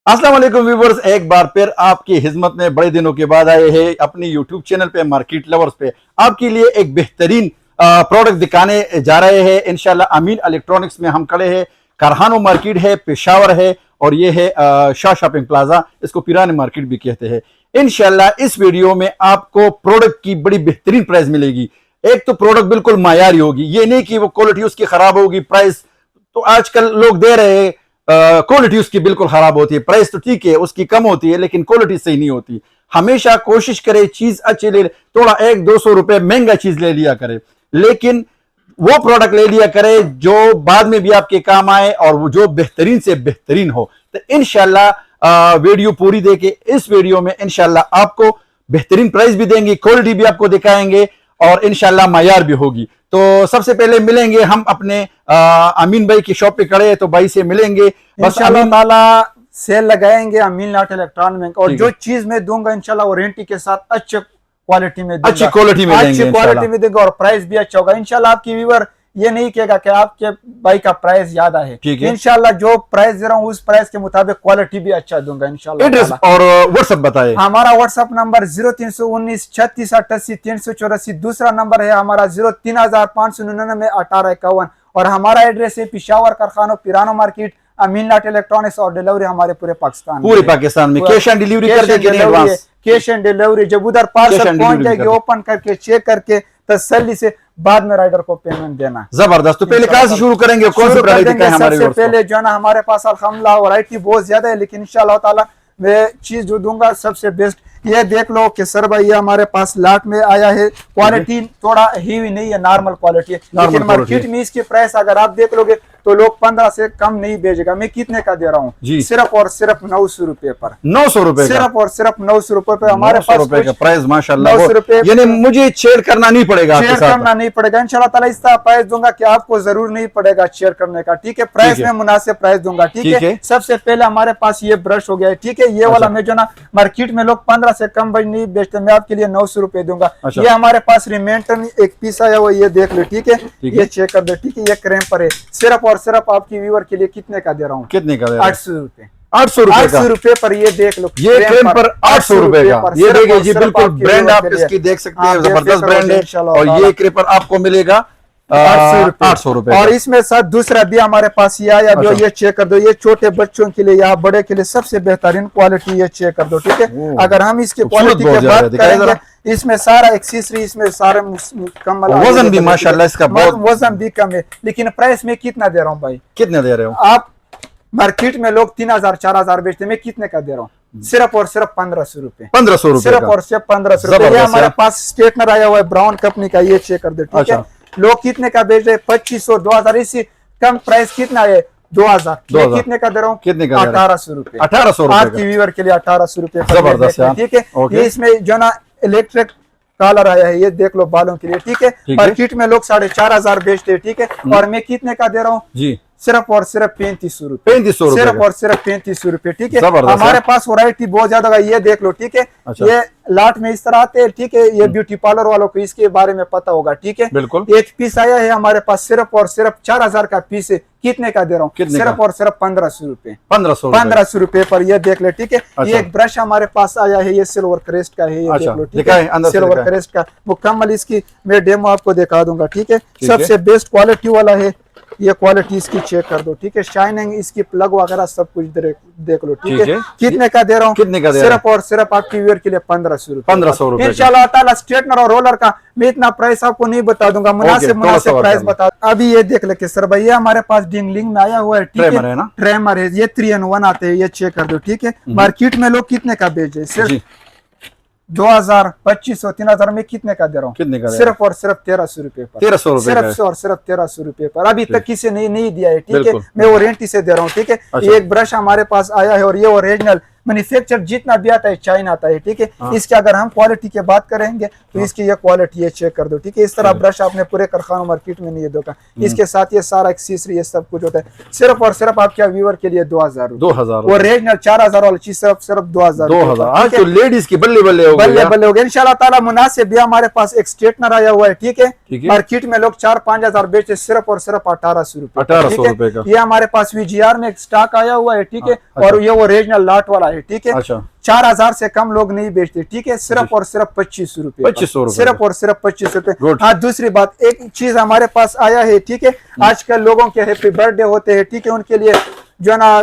अस्सलाम वालेकुम व्यूवर्स, एक बार फिर आपकी खिदमत में बड़े दिनों के बाद आए हैं अपनी यूट्यूब चैनल पे मार्केट लवर्स पे आपके लिए एक बेहतरीन प्रोडक्ट दिखाने जा रहे हैं। इंशाल्लाह अमीन इलेक्ट्रॉनिक्स में हम खड़े हैं। कारखानो मार्केट है, पेशावर है और ये है शाह शॉपिंग प्लाजा, इसको पिरानी मार्केट भी कहते हैं। इंशाल्लाह इस वीडियो में आपको प्रोडक्ट की बड़ी बेहतरीन प्राइस मिलेगी। एक तो प्रोडक्ट बिल्कुल मायारी होगी, ये नहीं कि वो क्वालिटी उसकी खराब होगी। प्राइस तो आजकल लोग दे रहे हैं, क्वालिटी उसकी बिल्कुल खराब होती है। प्राइस तो ठीक है, उसकी कम होती है, लेकिन क्वालिटी सही नहीं होती। हमेशा कोशिश करे चीज अच्छी ले, थोड़ा 100-200 रुपए महंगा चीज ले लिया करे, लेकिन वो प्रोडक्ट ले लिया करे जो बाद में भी आपके काम आए और वो जो बेहतरीन से बेहतरीन हो। तो इंशाल्लाह वीडियो पूरी देखे। इस वीडियो में इंशाल्लाह आपको बेहतरीन प्राइस भी देंगे, क्वालिटी भी आपको दिखाएंगे और इंशाल्लाह मायार भी होगी। तो सबसे पहले मिलेंगे हम अपने अमीन भाई की शॉप पे खड़े हैं, तो भाई से मिलेंगे। इंशाल्लाह ताला सेल लगाएंगे अमीन लाट इलेक्ट्रॉनिक और जो चीज मैं दूंगा इंशाल्लाह वारंटी के साथ अच्छे क्वालिटी में अच्छी क्वालिटी में देंगे और प्राइस भी अच्छा होगा। इंशाल्लाह आपकी व्यूअर ये नहीं कहेगा कि आपके भाई का प्राइस ज्यादा है। इंशाल्लाह जो प्राइस दे रहा हूँ उस प्राइस के मुताबिक क्वालिटी भी अच्छा दूंगा इंशाल्लाह। एड्रेस और व्हाट्सएप बताए। हमारा व्हाट्सएप नंबर 0319 36 88 384। दूसरा नंबर है हमारा 03,599 1851 और हमारा एड्रेस है पेशावर कारखाना पिरानो मार्केट अमीन लाट इलेक्ट्रॉनिक्स और डिलीवरी हमारे पूरे पाकिस्तान में कैश ऑन डिलीवरी कर देंगे। कैश ऑन डिलीवरी जब उधर पार्सल पहुंच जाएगी ओपन करके चेक करके तसल्ली से बाद में राइडर को पेमेंट देना। जबरदस्त। तो पहले कहां से शुरू करेंगे? कौन सी प्रोडक्ट दिखाएं हमारे सबसे पहले जो है ना हमारे पास अल्हम्दुलिल्लाह वैरायटी बहुत ज्यादा है, लेकिन इंशाल्लाह ताला मैं चीज जो दूंगा सबसे बेस्ट ये देख लो कि सर भाई ये हमारे पास लाट में आया है। क्वालिटी थोड़ा हेवी नहीं है, नॉर्मल क्वालिटी है, लेकिन मार्केट में इसकी प्राइस अगर आप देख लोगे तो लोग 15 से कम नहीं बेचेगा। मैं कितने का दे रहा हूँ? सिर्फ और सिर्फ 900 रुपए पर। 900 रुपए सिर्फ और सिर्फ 900 रुपए पे हमारे पास प्राइस माशाल्लाह 900 रुपए, यानी मुझे शेयर करना नहीं पड़ेगा, शेयर करना नहीं पड़ेगा। इंशाल्लाह ताला इस तरह प्राइस दूंगा कि आपको जरूर नहीं पड़ेगा शेयर करने का। ठीक है, प्राइस में मुनासिब प्राइस दूंगा। ठीक है, सबसे पहले हमारे पास ये ब्रश हो गया है। ठीक है, ये वाला मैं जो ना मार्केट में लोग 15 से कम भाई नहीं बेचते, मैं आपके लिए 900 रुपए दूंगा। ये हमारे पास रिमेंटन एक पीस आया हुआ, ये देख लो। ठीक है, ये चेक कर दो। ठीक है, ये क्रेम पर है। सिर्फ और सिर्फ आपकी व्यूअर के लिए कितने का दे रहा हूँ? कितने का? 800 रुपए। 800 रुपए पर ये देख लो, ये क्रेम पर 800 रुपए का। ये देखिए जी, बिल्कुल ब्रांड आप इसकी देख सकते हैं, जबरदस्त ब्रांड है। और ये क्रेम पर आपको मिलेगा 800 रुपए। और इसमें साथ दूसरा भी हमारे पास ये आया, जो ये चेक कर दो। ये छोटे बच्चों के लिए या बड़े के लिए सबसे बेहतरीन क्वालिटी, ये चेक कर दो। ठीक है, अगर हम इसकी क्वालिटी की बात करेंगे, इसमें सारा एक्सेसरी, इसमें सारे मुकम्मल, वजन भी माशाल्लाह इसका बहुत, वजन भी कम है। लेकिन प्राइस में कितना दे रहा हूँ भाई? कितने दे रहे हो आप? मार्केट में लोग 3000-4000 बेचते, मैं कितने का दे रहा हूँ? सिर्फ और सिर्फ 1500 रुपए। 1500 रुपए, सिर्फ और सिर्फ 1500 रुपए। ये हमारे पास स्ट्रेटनर आया हुआ है ब्राउन कंपनी का, ये चेक कर दो। ठीक है, लोग कितने का बेच रहे? 2500-2000। इससे कम प्राइस कितना है? 2000। कितने का दे रहा हूँ? कितने का? 1800 रुपए। 1800 रुपए आपकी व्यूअर के लिए 1800 रुपए। जबरदस्त। ठीक है, ये इसमें जो ना इलेक्ट्रिक कॉलर आया है, ये देख लो बालों के लिए। ठीक है, मार्केट में लोग 4500 बेचते हैं। ठीक है, और मैं कितने का दे रहा हूँ जी? सिर्फ और सिर्फ 3500 रुपए। 3500 रुपए, सिर्फ और सिर्फ 3500 रुपए। ठीक है, हमारे पास वैरायटी बहुत ज्यादा है, ये देख लो। ठीक है, ये लाट में इस तरह आते हैं। ठीक है, ये ब्यूटी पार्लर वालों को इसके बारे में पता होगा। ठीक है, बिल्कुल। एक पीस आया है हमारे पास, सिर्फ और सिर्फ 4000 का पीस है। कितने का दे रहा हूँ? सिर्फ और सिर्फ 1500 रुपए। 1500 रुपए पर ये देख ले। ठीक है, ये एक ब्रश हमारे पास आया है, ये सिल्वर क्रेस्ट का है, ये देख लो। ठीक है, सिल्वर क्रेस्ट का मुकम्मल इसकी मैं डेमो आपको दिखा दूंगा। ठीक है, सबसे बेस्ट क्वालिटी वाला है। ये क्वालिटी इसकी चेक कर दो। ठीक है, शाइनिंग, इसकी प्लग वगैरह सब कुछ देख लो। ठीक है, कितने का दे रहा हूँ? कितने का? सिर्फ और सिर्फ आपकी व्यूअर के लिए 1500 रुपए। 1500 रुपए। इंशाल्लाह ताला स्ट्रेटनर और रोलर का मैं इतना प्राइस आपको नहीं बता दूंगा, मुनासिब प्राइस बता। अभी ये देख ले सर भाई, ये हमारे पास डिंगलिंग में आया हुआ है। ठीक है, ट्रेमर है, ये 3-in-1 आते हैं, ये चेक कर दो। ठीक है, मार्केट में लोग कितने का बेच रहे? सिर्फ 2000, 2500, 3000 में कितने का दे रहा हूँ? कितने का? सिर्फ और सिर्फ 1300 रुपए पर। 1300 रुपए, सिर्फ और सिर्फ 1300 रुपए पर। अभी तक किसी ने नहीं दिया है। ठीक है, मैं वारंटी से दे रहा हूँ। ठीक है, ये एक ब्रश हमारे पास आया है और ये ओरिजिनल मैन्युफैक्चर जितना भी आता है चाइना आता है, ठीक है। इसके अगर हम क्वालिटी की बात करेंगे तो इसकी ये क्वालिटी है, चेक कर दो, ठीक है। इस तरह ब्रश आपने पूरे कारखानों मार्केट में नहीं देखा। इसके साथ ये सारा एक्सेसरी ये सब कुछ होता है, सिर्फ और सिर्फ आपके व्यूअर के लिए 2000 और ओरिजिनल 4000 वाली चीज सिर्फ 2000। आज तो लेडीज की बल्ले बल्ले हो गए इंशाल्लाह ताला मुनासिब भी। हमारे पास एक स्ट्रेटनर आया हुआ है, ठीक है। मार्केट में लोग 4-5 हजार बेचते, सिर्फ और सिर्फ 1800 रुपए, 1800 रुपए का। ये हमारे पास VGR में एक स्टॉक आया हुआ है, ठीक है। और ये ओरिजिनल लाट वाला है, ठीक है। 4000 से कम लोग नहीं बेचते, ठीक है। सिर्फ और सिर्फ 2500 रुपए, 2500 रुपए, सिर्फ और सिर्फ 2500 रुपए। हाँ, दूसरी बात, एक चीज हमारे पास आया है, ठीक है। आजकल लोगों के हैप्पी बर्थडे होते हैं, ठीक है, उनके लिए जो ना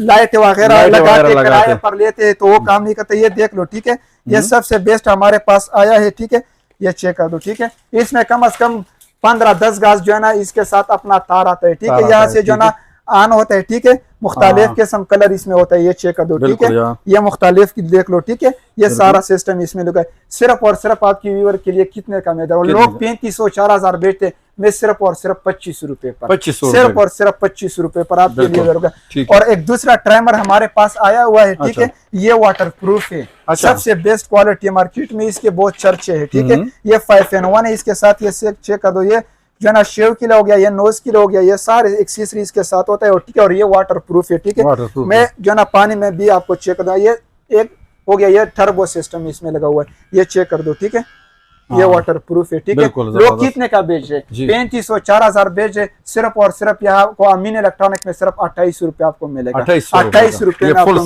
लाइट वगैरह लगाते किराए पर लेते हैं, तो वो काम नहीं करते। ये देख लो, ठीक है। ये सबसे बेस्ट हमारे पास आया है, ठीक है। ये चेक कर दो, ठीक है। इसमें कम से कम 15-10 गाज जो है ना इसके साथ अपना तार आता है, ठीक है। यहाँ से जो ना ऑन होता है, ठीक है। मुख्तालिफ किस्म कलर इसमें होता है, ये चेक कर दो, ठीक है। ये मुख्तालिफ की देख लो, ठीक है। ये सारा सिस्टम इसमें लगा है। सिर्फ और सिर्फ आपकी व्यूअर के लिए कितने का मैं दे रहा हूँ? लोग 3500-4000 बेचते, मैं सिर्फ और सिर्फ 2500 रुपए पर, सिर्फ और सिर्फ 2500 रुपए पर आपके लिए दे रहा। और एक दूसरा ट्राइमर हमारे पास आया हुआ है, ठीक है। ये वाटर प्रूफ है, सबसे बेस्ट क्वालिटी मार्केट में इसके बहुत चर्चे है, ठीक है। ये 5in1 है। इसके साथ ये चेक कर दो, ये जो ना शेव के लिए हो गया, ये नोज के लिए हो गया, ये सारे एक्सेसरीज इसके साथ होता है, ठीक है। और ये वाटर प्रूफ है, ठीक है। मैं जो ना पानी में भी आपको चेक कर दूं, ये एक हो गया, ये टर्बो सिस्टम इसमें लगा हुआ है, ये चेक कर दो, ठीक है। ये वाटर प्रूफ है, ठीक है। लोग कितने का बेच रहे? 3500-4000 बेच रहे, सिर्फ और सिर्फ यहाँ को अमीन इलेक्ट्रॉनिक में सिर्फ 2800 रुपए आपको मिलेगा। 2800 रुपए में फुल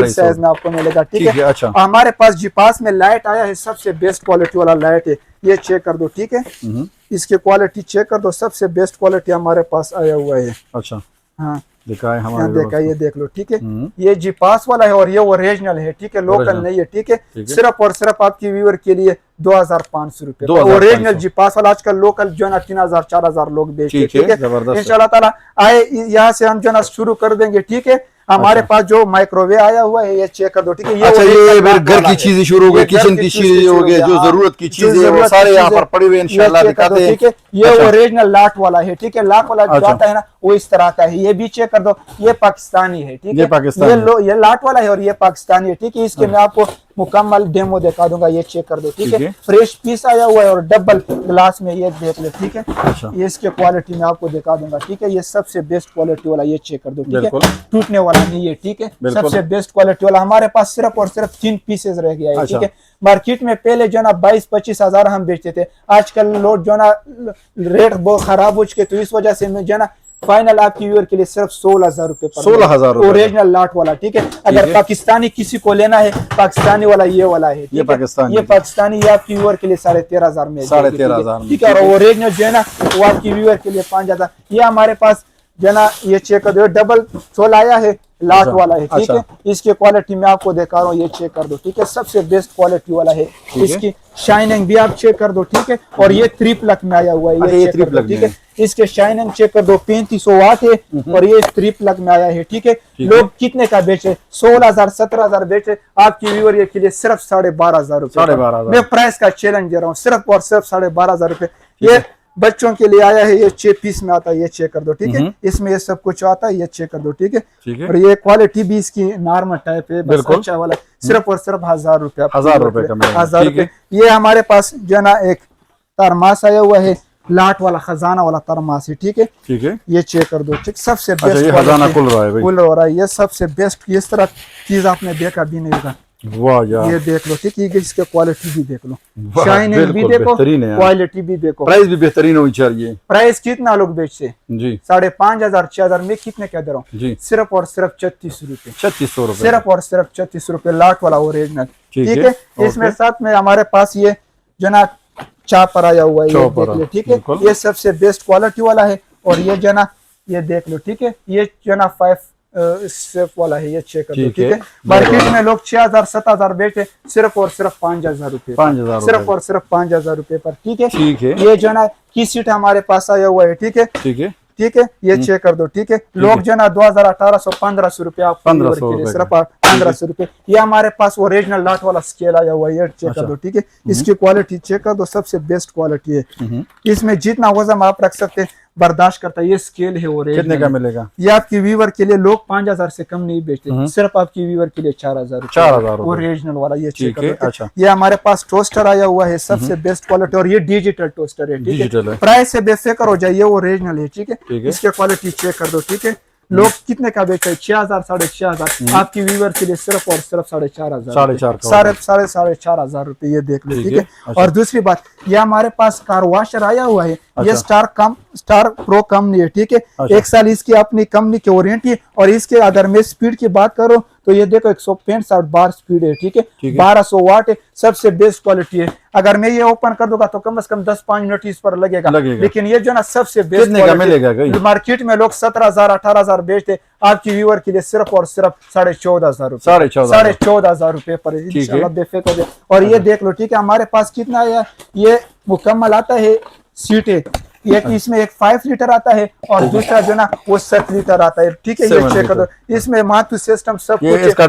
साइज में आपको मिलेगा, ठीक है। हमारे पास जीपास में लाइट आया है, सबसे बेस्ट क्वालिटी वाला लाइट है, ये चेक कर दो, ठीक है। इसकी क्वालिटी चेक कर दो, सबसे बेस्ट क्वालिटी हमारे पास आया हुआ है। अच्छा, हाँ, देखा है हमारे देखा, ये देख लो, ठीक है। ये जीपास वाला है और ये ओरिजिनल है, ठीक है, लोकल नहीं है, ठीक है। सिर्फ और सिर्फ आपकी व्यूअर के लिए 2500 रुपए ओरिजिनल जीपास वाला। आजकल लोकल जो है 3000-4000 लोग बेचते, ठीक है। इंशाल्लाह ताला आए यहाँ से हम जो है शुरू कर देंगे, ठीक है। हमारे पास जो माइक्रोवेव आया हुआ है, ये चेक कर दो, ठीक है। ये घर की चीजें शुरू हो गई, किचन की चीजें हो गई, जो जरूरत की चीजें वो सारे यहाँ पर पड़े हुए इंशाल्लाह दिखाते हैं, ठीक है। ये ओरिजिनल लाट वाला है, ठीक है। लाट वाला जो आता है ना वो इस तरह का है। ये भी चेक कर दो, ये पाकिस्तानी है, ठीक है। ये लाट वाला है और ये पाकिस्तानी है, ठीक है। इसके मैं आपको मुकम्मल डेमो दिखा दूंगा, ये चेक कर दो, ठीक है। फ्रेश पीस आया हुआ है और डबल ग्लास में, ये देख लो, ठीक है। ये इसके क्वालिटी में आपको दिखा दूंगा, ठीक है। ये सबसे बेस्ट क्वालिटी वाला, ये चेक कर दो, ठीक है। टूटने वाला नहीं है, ठीक है। सबसे बेस्ट क्वालिटी वाला हमारे पास सिर्फ और सिर्फ 3 पीसेज रह गया है, ठीक है। मार्केट में पहले जो ना 22-25 हजार हम बेचते थे, आजकल लोग जो ना रेट बहुत खराब हो चुके, तो इस वजह से मैं जो ना फाइनल आपकी व्यूअर के लिए सिर्फ 16000 रुपए, 16000 ओरिजिनल लाट वाला, ठीक है। अगर पाकिस्तानी किसी को लेना है, पाकिस्तानी वाला ये वाला है, ये पाकिस्तानी, ये पाकिस्तानी, ये आपकी व्यूअर के लिए 13500 में, 13500, ठीक है। और ओरिजिनल जो है ना वो आपकी व्यूअर के लिए 5000। ये हमारे पास जो ना ये चेक कर दो, डबल सोल आया है, लाट वाला है, ठीक है। इसकी क्वालिटी में आपको दिखा रहा हूँ, ये चेक कर दो, ठीक है। सबसे बेस्ट क्वालिटी वाला है। इसकी शाइनिंग भी आप चेक कर दो, ठीक है। और ये 3 प्लग में आया हुआ है, ये चेक कर दो, ठीक है। इसके शाइनिंग चेक कर दो, 3500 वाट है और ये 3 प्लग में आया है, ठीक है। लोग कितने का बेचे? 16000-17000 बेचे, आपकी व्यूअर के लिए सिर्फ 12500 रुपए। मैं प्राइस का चैलेंज दे रहा हूँ, सिर्फ और सिर्फ 12500 रुपए। ये बच्चों के लिए आया है, ये 6 पीस में आता है, ये चेक कर दो, ठीक है। इसमें ये सब कुछ आता है, ये चेक कर दो, ठीक है। और ये क्वालिटी भी इसकी नॉर्मल टाइप है, बस अच्छा वाला, सिर्फ और सिर्फ 1000 रुपए, 1000 रुपए का, 1000 रुपए। ये हमारे पास जो ना एक तरमास आया हुआ है, लाट वाला खजाना वाला तरमास है, ठीक है, ठीक है। ये चेक कर दो, ठीक। सबसे बेस्ट, ये खजाना खुल रहा है भाई, खुल रहा है। ये सबसे बेस्ट, इस तरह चीज आपने देखा भी नहीं होगा। वाह यार, ये देख लो, ठीक है। इसके क्वालिटी भी देख लो, शाइनिंग भी देखो, क्वालिटी भी देखो, प्राइस भी बेहतरीन होनी चाहिए। प्राइस कितना लोग बेचते जी? 5500-6000 में कितने कह दे रहा हूँ? सिर्फ और सिर्फ 3600 रुपए, 3600 रुपए, सिर्फ और सिर्फ 3600 रुपए, लाट वाला ओरिजिनल, ठीक है। इसमें साथ में हमारे पास ये जना चापर आया हुआ है, ये देख लो, ठीक है। ये सबसे बेस्ट क्वालिटी वाला है। और ये जना, ये देख लो, ठीक है। ये जना 5 सेफ वाला है, ये चेक कर दो, ठीक है। मार्केट में लोग 6000-7000 बेचे, सिर्फ और सिर्फ 5000 रुपए, 5000, सिर्फ और सिर्फ 5000 रुपए पर, ठीक है, ठीक है। ये जो ना की सीट हमारे पास आया हुआ है, ठीक है, ठीक है, ठीक है। ये चेक कर दो, ठीक है। लोग जो ना 2000-1800-1500 रुपया सिर्फ 1500 रुपए। ये हमारे पास ओरिजिनल लाट वाला स्केल आया हुआ है, ये चेक कर दो, ठीक है। इसकी क्वालिटी चेक कर दो, सबसे बेस्ट क्वालिटी है। इसमें जितना वजन आप रख सकते हैं बर्दाश्त करता है। ये स्केल है ओरिजिनल। कितने का मिलेगा? ये आपकी वीवर के लिए लोग 5000 से कम नहीं बेचते, सिर्फ आपकी वीवर के लिए 4000 4000 ओरिजिनल वाला। ये चेक कर दो। अच्छा। ये हमारे पास टोस्टर आया हुआ है, सबसे बेस्ट क्वालिटी, और ये डिजिटल टोस्टर है, ठीक है। प्राइस से बेफिक्र हो जाइए, ओरिजिनल है, ठीक है। इसके क्वालिटी चेक कर दो, ठीक है। लोग कितने का बेचते हैं? 6000 6500, आपकी व्यूवर के लिए सिर्फ और सिर्फ 4500 साढ़े चार हजार रुपए। ये देख लो, ठीक है। अच्छा। और दूसरी बात, ये हमारे पास कार वॉशर आया हुआ है। ये स्टार प्रो कंपनी है, ठीक है। 1 साल इसकी अपनी कंपनी की वारंटी है। और इसके अगर मैं स्पीड की बात करूं तो ये देखो 165 बार स्पीड है, ठीक है। 1200 वाट है, सबसे बेस्ट क्वालिटी है। अगर मैं ये ओपन कर दूंगा तो कम से कम 10-5 मिनट इस पर लगेगा। लेकिन ये जो ना सबसे बेस्ट मिलेगा। मार्केट में लोग 17,000 18,000 बेचते, आपकी व्यूअर के लिए सिर्फ और सिर्फ 14,500 रुपए, 14,500 रुपए पर इंशाल्लाह बेफिक्र। और ये देख लो, ठीक है। हमारे पास कितना है, ये मुकम्मल आता है सीट है। एक इसमें एक 5 लीटर आता है और दूसरा जो ना वो 7 लीटर आता है, ठीक है। ये चेक कर दो, इसमें माथु सिस्टम सब कुछ, इसका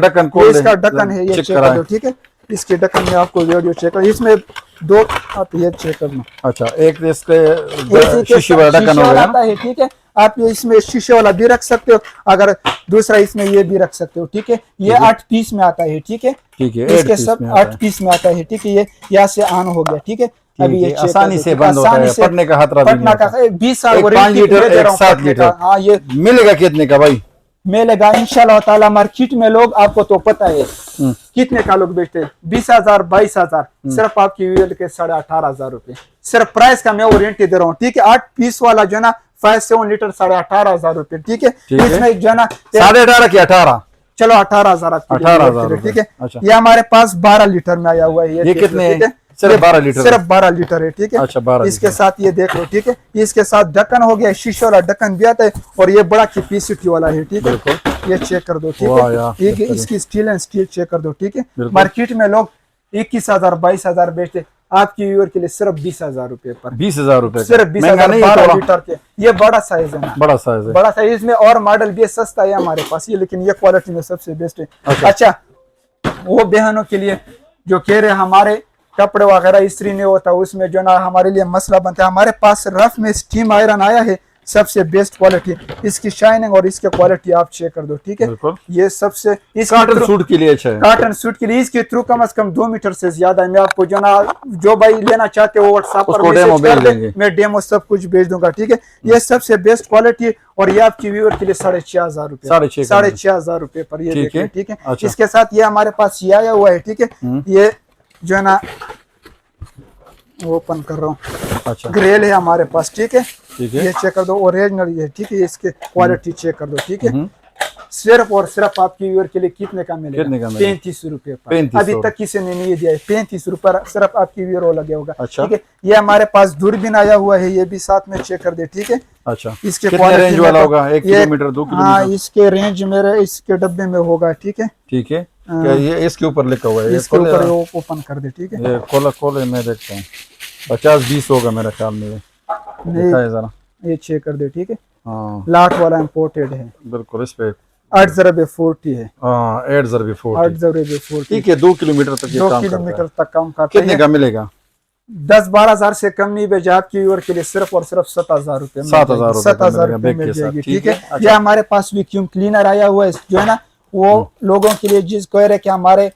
ढक्कन है, ये चेक कर दो, ठीक है। इसके ढक्कन में आपको वीडियो चेक कर, इसमें 2 आप ये चेक करना। अच्छा, एक इसके शीशे वाला ढक्कन आता है, ठीक है। आप इसमें शीशे वाला भी रख सकते हो, अगर दूसरा इसमें ये भी रख सकते हो, ठीक है। ये 8 पीस में आता है, ठीक है। इसके सब 8 पीस में आता है, ठीक है। ये यहाँ से ऑन हो गया, ठीक है। अभी ये आसानी से बंद होता है, फटने का खतरा भी नहीं होता। 20 साल 5 लीटर 7 लीटर। हाँ, ये मिलेगा कितने का भाई? मिलेगा इंशाल्लाह ताला। मार्केट में लोग, आपको तो पता है कितने का लोग बेचते हैं, 20,000 22,000, सिर्फ आपकी व्यूअर के 18,500 रुपए। सिर्फ प्राइस का मैं वारंटी दे रहा हूँ, ठीक है। 8 पीस वाला जो ना 5-7 लीटर 18,500 रुपए, ठीक है। इसमें जो ना 18.5 की 18, चलो 18,000, ठीक है। ये हमारे पास 12 लीटर में आया हुआ है। ये कितने? सिर्फ 12 लीटर है, ठीक है। अच्छा, 12 इसके साथ ये देख लो, ठीक है। इसके साथ ढक्कन हो गया, शीशे वाला ढक्कन भी आता है, और ये बड़ा कैपेसिटी वाला है, ठीक है। ये चेक कर दो, ठीक है। इसकी स्टील एंड स्टील चेक कर दो, ठीक है। मार्केट में लोग 21,000 22,000 बेचते, आपकी व्यूअर के लिए सिर्फ 20,000 रुपए पर। 20,000 रुपए, सिर्फ 20,000 12 लीटर के। ये बड़ा साइज है, बड़ा साइज। इसमें और मॉडल भी सस्ता है हमारे पास, ये लेकिन ये क्वालिटी में सबसे बेस्ट है। अच्छा, वो बहनों के लिए जो कह रहे हमारे कपड़े वगैरह इस्त्री नहीं होता, उसमें जो ना हमारे लिए मसला बनता है, हमारे पास रफ में स्टीम आयरन आया है, सबसे बेस्ट क्वालिटी। इसकी शाइनिंग और इसके क्वालिटी आप चेक कर दो, ठीक है। ये सबसे कॉटन सूट के लिए अच्छा है। कॉटन सूट के लिए इसके थ्रू कम से कम 2 मीटर से ज्यादा है। मैं आपको जो ना, जो भाई लेना चाहते हो व्हाट्सएप पर मैसेज कर दे, मैं डेमो सब कुछ भेज दूंगा, ठीक है। ये सबसे बेस्ट क्वालिटी, और ये आपकी व्यूअर के लिए 6,500 रुपए, 6,500 रुपए पर ये देखिए, ठीक है। इसके साथ ये हमारे पास ये आया हुआ है, ठीक है। ये जो है ना, ओपन कर रहा हूँ। अच्छा, ग्रेल है हमारे पास, ठीक है। ये चेक कर दो, ओरिजिनल ये, ठीक है। इसके क्वालिटी चेक कर दो, ठीक है। सिर्फ और सिर्फ आपकी व्यूअर के लिए कितने का मिलेगा? 35 रुपए पर। अभी तक किसी ने नहीं दिया है। 35 रुपए सिर्फ आपकी व्यूअर वो लगे होगा, ठीक है। ये हमारे पास दूरबीन आया हुआ है, ये भी साथ में चेक कर दे, ठीक है। अच्छा, इसके रेंज वाला होगा? 1 किलोमीटर 2 किलोमीटर? हाँ, इसके रेंज मेरे इसके डब्बे में होगा, ठीक है। ठीक है। क्या ये इसके ऊपर लिखा हुआ है? इसके ऊपर ओपन कर दे, ठीक है। ये खोले मैं देखता हूँ। 50-20 होगा मेरा ख्याल में। ये जरा ये चेक कर दे, ठीक है। लाट वाला इंपोर्टेड है, बिल्कुल। इस पे 8/40 है। 8/40, ठीक है। 2 किलोमीटर तक, 2 किलोमीटर तक काम करता है। कितने का मिलेगा? 10-12 हजार से कम नहीं बेचा, आपकी व्यूअर के लिए सिर्फ और सिर्फ 7,000 रुपए, 7,000 रुपए मिल जाएगी, ठीक है। ये हमारे पास वैक्यूम क्लीनर आया हुआ है, जो है ना वो लोगों के लिए, जिस कह रहे कि हमारे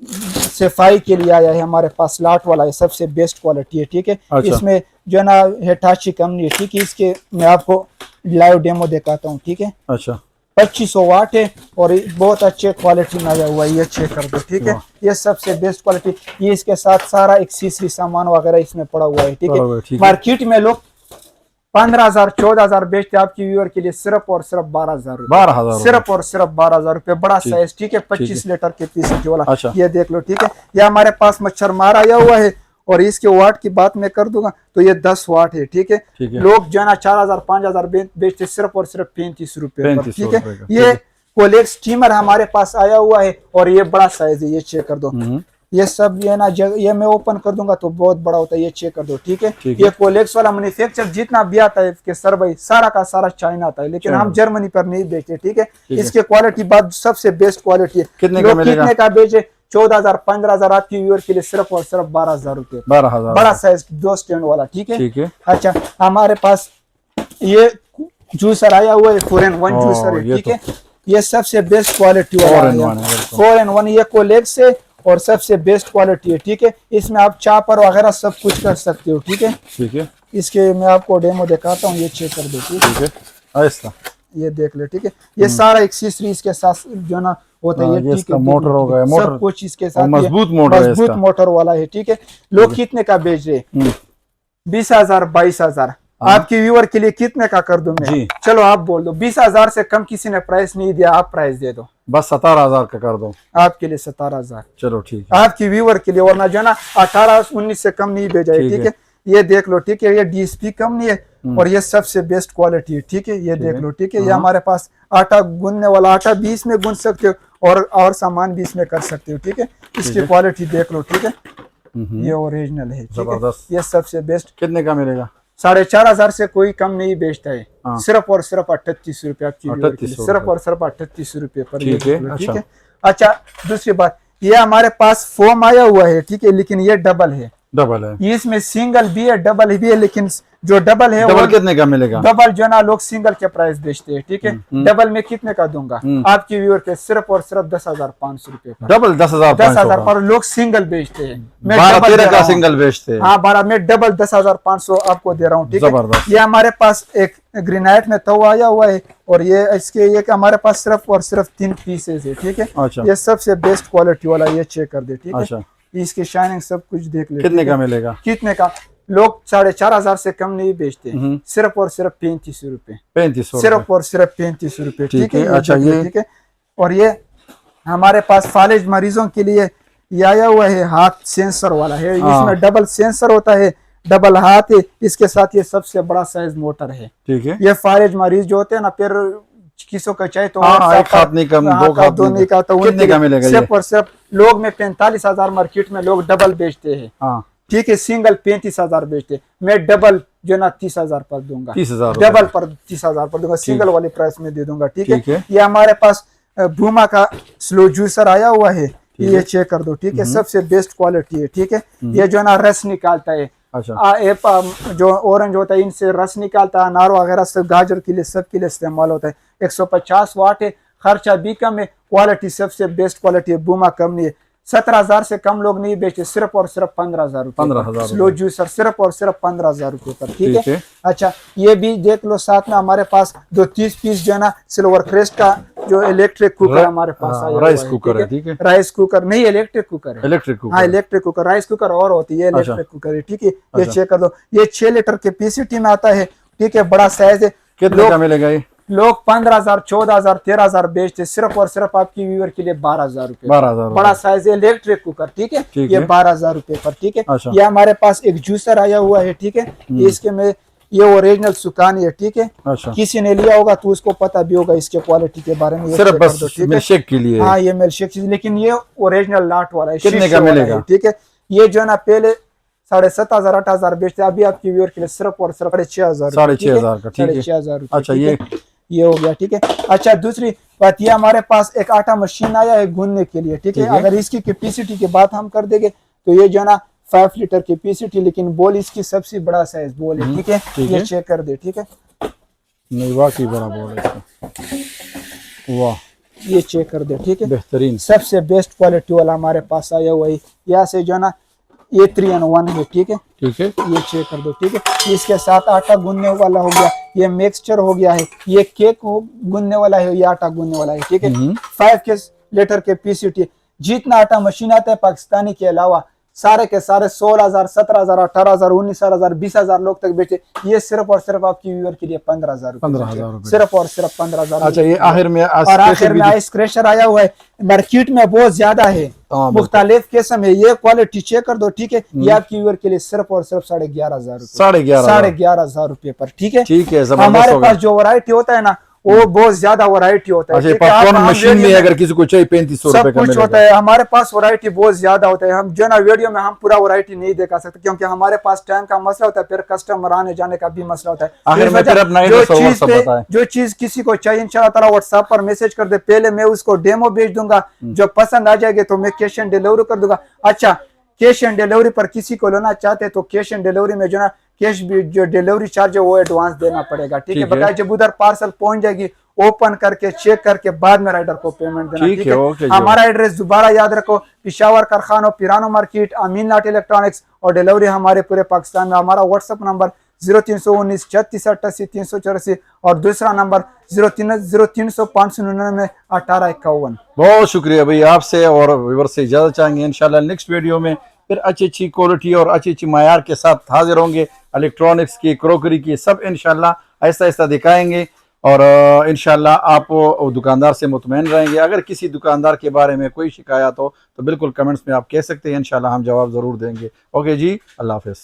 सफाई के लिए आया है, हमारे पास लाट वाला है, सबसे बेस्ट क्वालिटी है, ठीक है। इसमें जो है ना हिटाची कंपनी है, ठीक है। इसके मैं आपको लाइव डेमो दिखाता हूँ, ठीक है। अच्छा, 2500 वाट है और बहुत अच्छे क्वालिटी में आया हुआ है, ये चेक कर दो, ठीक है। ये सबसे बेस्ट क्वालिटी। ये इसके साथ सारा एक्सेसरी सामान वगैरह इसमें पड़ा हुआ है, ठीक है। मार्केट में लोग 15,000 14,000 बेचते, आपकी व्यूअर के लिए सिर्फ और सिर्फ 12,000 सिर्फ और सिर्फ 12,000 रुपए। बड़ा साइज, ठीक है। 25 लीटर के पीस वाला। अच्छा, ये देख लो, ठीक है। ये हमारे पास मच्छर मार आया हुआ है, और इसके वाट की बात मैं कर दूंगा तो ये 10 वाट है, ठीक है। लोग जो है 4,000 5,000 बेचते, सिर्फ और सिर्फ 35 रुपए, ठीक है। ये कोलेट स्टीमर हमारे पास आया हुआ है, और ये बड़ा साइज है, ये चेक कर दो। ये सब ये ना ये मैं ओपन कर दूंगा तो बहुत बड़ा होता है, ये चेक कर दो, ठीक है। ठीक है। ये कोलेक्स वाला मैन्युफैक्चर जितना भी आता है कि सर भाई सारा का सारा चाइना आता है, लेकिन हम जर्मनी पर नहीं बेचते, ठीक है। इसके क्वालिटी बात सबसे बेस्ट क्वालिटी है। कितने का मिलेगा? कितने का बेचे? 14,000 15,000 आपकी व्यूअर के लिए सिर्फ और सिर्फ 12,000 रुपए। 12,000 बड़ा साइज 2 स्टैंड वाला, ठीक है। ठीक है। अच्छा हमारे पास ये जूसर आया हुआ है, 4-in-1 जूसर है, ठीक है। ये सबसे बेस्ट क्वालिटी वाला है, 4-in-1 ये कोलेक्स है और सबसे बेस्ट क्वालिटी है, ठीक है। इसमें आप चापर वगैरह सब कुछ कर सकते हो, ठीक है। ठीक है। इसके मैं आपको डेमो दिखाता हूँ, ये चेक कर दो, ठीक है। ऐसा ये देख ले, ठीक है। ये सारा एक्सेसरीज इसके साथ जो ना होता है, ये ठीक है। मोटर हो गया, सब कुछ इसके साथ मजबूत मोटर वाला है, ठीक है। लोग कितने का बेच रहे? 20,000 22,000। आपके व्यूअर के लिए कितने का कर दूं मैं? चलो आप बोल दो। 20,000 से कम किसी ने प्राइस नहीं दिया, आप प्राइस दे दो। बस 17,000 का कर दो आपके लिए, 17,000। चलो ठीक है। आपकी व्यूअर के लिए, वरना जो ना 18-19 से कम नहीं भेजा है, ठीक है। ये देख लो, ठीक है। ये डीएसपी कम नहीं है और ये सबसे बेस्ट क्वालिटी है, ठीक है। ये देख लो, ठीक है। ये हमारे पास आटा गूंदने वाला, आटा 20 में गूंद सकते हो और सामान 20 में कर सकते हो, ठीक है। इसकी क्वालिटी देख लो, ठीक है। ये ओरिजिनल है, जबरदस्त। ये सबसे बेस्ट। कितने का मिलेगा? 4,500 से कोई कम नहीं बेचता है। सिर्फ और सिर्फ 38 रुपए आपकी, सिर्फ और सिर्फ 38 रुपए पर, ठीक है। अच्छा दूसरी बात, ये हमारे पास फोम आया हुआ है, ठीक है, लेकिन ये डबल है। इसमें सिंगल भी है, डबल भी है, लेकिन जो डबल है डबल कितने का मिलेगा? डबल जो ना लोग सिंगल के प्राइस बेचते हैं, ठीक है। डबल में कितने का दूंगा आपकी व्यूअर के? सिर्फ और सिर्फ 10,500 रुपए। डबल 10,000 पर लोग सिंगल बेचते हैं, मैं 12-13 का सिंगल बेचते हैं। हाँ 12 में डबल 10,500 आपको दे रहा हूँ, ठीक है। ये हमारे पास एक ग्रेनाइट में तवा आया हुआ है और ये इसके एक हमारे पास सिर्फ और सिर्फ 3 पीसेज है, ठीक है। ये सबसे बेस्ट क्वालिटी वाला, ये चेक कर दे, ठीक है। इसकी शाइनिंग सब कुछ देख ले। कितने का मिलेगा? कितने का? लोग 4,500 से कम नहीं बेचते, सिर्फ और सिर्फ 35 रुपए। 35, सिर्फ और सिर्फ 35 रुपए, ठीक है। अच्छा ये ठीक है। और ये हमारे पास फालिज मरीजों के लिए ये आया हुआ है, हाथ सेंसर वाला है। इसमें डबल सेंसर होता है, डबल हाथ है, इसके साथ ये सबसे बड़ा साइज मोटर है, ठीक है। ये फालिज मरीज जो होते हैं ना, फिर किसों का चाहे तो एक हाथ नहीं कम, दो नहीं का, तो कितने का मिलेगा? सिर्फ और सिर्फ लोग में 45,000 मार्केट में लोग डबल बेचते हैं, ठीक है। सिंगल 35,000 बेचते, मैं डबल जो ना 30,000 पर दूंगा, 30,000 डबल पर 30,000 पर दूंगा, सिंगल वाले प्राइस में दे दूंगा, ठीक है। ये हमारे पास भूमा का स्लो जूसर आया हुआ है, ये चेक कर दो, ठीक है। सबसे बेस्ट क्वालिटी है, ठीक है। ये जो ना रस निकालता है, जो ऑरेंज होता है इनसे रस निकालता है, अनार वगैरह सब, गाजर के लिए सब के लिए इस्तेमाल होता है। 150 वाट है, खर्चा भी कम है, क्वालिटी सबसे बेस्ट क्वालिटी है, बूमा कम नहीं है। 17,000 से कम लोग नहीं बेचे, सिर्फ और सिर्फ 15,000 रुपए स्लो जूसर, सिर्फ और सिर्फ 15,000 रुपए पर, ठीक है। अच्छा ये भी देख लो, साथ में हमारे पास 30 पीस जो है ना सिल्वर क्रेस्ट का जो इलेक्ट्रिक कुकर हमारे पास आया, राइस कुकर है, ठीक है। राइस कुकर नहीं, इलेक्ट्रिक कुकर है, इलेक्ट्रिक कुकर। राइस कुकर और होती है, इलेक्ट्रिक कुकर है, ठीक है। ये चेक कर दो, ये 6 लीटर के पीसीटी में आता है, ठीक है। बड़ा साइज है। कितने का मिलेगा ये? लोग 15,000 14,000 13,000 बेचते, सिर्फ और सिर्फ आपकी व्यूअर के लिए 12,000 रुपए। 12,000 बड़ा साइज है, इलेक्ट्रिक कुकर, ठीक है। ये 12,000 रुपए पर, ठीक है। ये हमारे पास एक जूसर आया हुआ है, ठीक है। इसके में ये ओरिजिनल सुकानी है, ठीक है। किसी ने लिया होगा तो उसको पता भी होगा इसके क्वालिटी के बारे में। सिर्फ बस मिल्कशेक के लिए, हाँ ये मिल्कशेक, लेकिन ये ओरिजिनल लाट वाला है। कितने का मिलेगा? ठीक है। ये जो है ना पहले 7,500 8,000 बेचते, अभी आपकी व्यूअर के लिए सिर्फ और सिर्फ 6,500 का, ठीक है। 6,500 अच्छा ये हो गया, ठीक है। अच्छा दूसरी बात, ये हमारे पास एक आटा मशीन आया है गूंदने के लिए, ठीक है। अगर इसकी कैपेसिटी की बात हम कर देंगे तो ये जो ना 5 लीटर कैपेसिटी, लेकिन बॉल इसकी सबसे बड़ा साइज बॉल है, ठीक है। ये चेक कर दे, ठीक है। नहीं वाकई बड़ा बॉल है इसका, वाह। ये चेक कर दे, ठीक है। बेहतरीन, सबसे बेस्ट क्वालिटी वाला हमारे पास आया हुआ है। यहाँ से जो ना ये 3-in-1 है, ठीक है। ठीक है। ये चेक कर दो, ठीक है। इसके साथ आटा गूंदने वाला हो गया, ये मिक्सचर हो गया है, ये केक गूंदने वाला है, ये आटा गूंदने वाला है, ठीक है। 5 लीटर के पीसीटी, जितना आटा मशीन आता है पाकिस्तानी के अलावा सारे के सारे 16,000 17,000 18,000 19,000 20,000 लोग तक बेचे। ये सिर्फ और सिर्फ आपकी व्यूअर के लिए 15,000 रुपए, सिर्फ और सिर्फ 15,000। अच्छा ये आखिर में आइस क्रैशर आया हुआ है, मार्केट में बहुत ज्यादा है, मुख्तलिफ किस्म है। ये क्वालिटी चेक कर दो, ठीक है। ये आपकी व्यूअर के लिए सिर्फ और सिर्फ 11,500 रुपए, 11,500 रुपए पर, ठीक है। ठीक है। हमारे पास जो वैरायटी होता है ना वो बहुत ज्यादा वैरायटी होता है। पॉपकॉर्न मशीन में अगर किसी को चाहिए 3500 रुपए का कुछ होता है। हमारे पास वैरायटी बहुत ज्यादा होता है। हम जो ना वीडियो में हम पूरा वैरायटी नहीं दिखा सकते क्योंकि हमारे पास टाइम का मसला होता है, फिर कस्टमर आने जाने का भी मसला होता है। जो चीज किसी को चाहिए इंशाल्लाह ताला व्हाट्सएप पर मैसेज कर दे, पहले मैं उसको डेमो भेज दूंगा, जो पसंद आ जाएगी तो मैं कैश एंड डिलीवरी कर दूंगा। अच्छा, कैश एंड डिलीवरी पर किसी को लेना चाहते हैं तो कैश एंड डिलीवरी में जो ना कैश भी जो डिलीवरी चार्ज है वो एडवांस देना पड़ेगा, ठीक है। बकाया जब उधर पार्सल पहुंच जाएगी ओपन करके चेक करके बाद में राइडर को पेमेंट देना, ठीक है। हमारा एड्रेस दोबारा याद रखो, पिशावर कारखाना, पिरानो मार्केट, अमीन लाट इलेक्ट्रॉनिक्स, और डिलीवरी हमारे पूरे पाकिस्तान में। हमारा व्हाट्सएप नंबर 0319 36 88 384 और दूसरा नंबर 0300 599 1851। बहुत शुक्रिया भाई आपसे और व्यूअर्स से इजाजत चाहेंगे। इंशाल्लाह नेक्स्ट वीडियो में फिर अच्छी क्वालिटी और अच्छी मायार के साथ हाजिर होंगे। इलेक्ट्रॉनिक्स की, क्रोकरी की, सब इंशाल्लाह ऐसा दिखाएंगे और इंशाल्लाह आप दुकानदार से मुतमईन रहेंगे। अगर किसी दुकानदार के बारे में कोई शिकायत हो तो बिल्कुल कमेंट्स में आप कह सकते हैं, इंशाल्लाह हम जवाब ज़रूर देंगे। ओके जी, अल्लाह हाफ़िज़।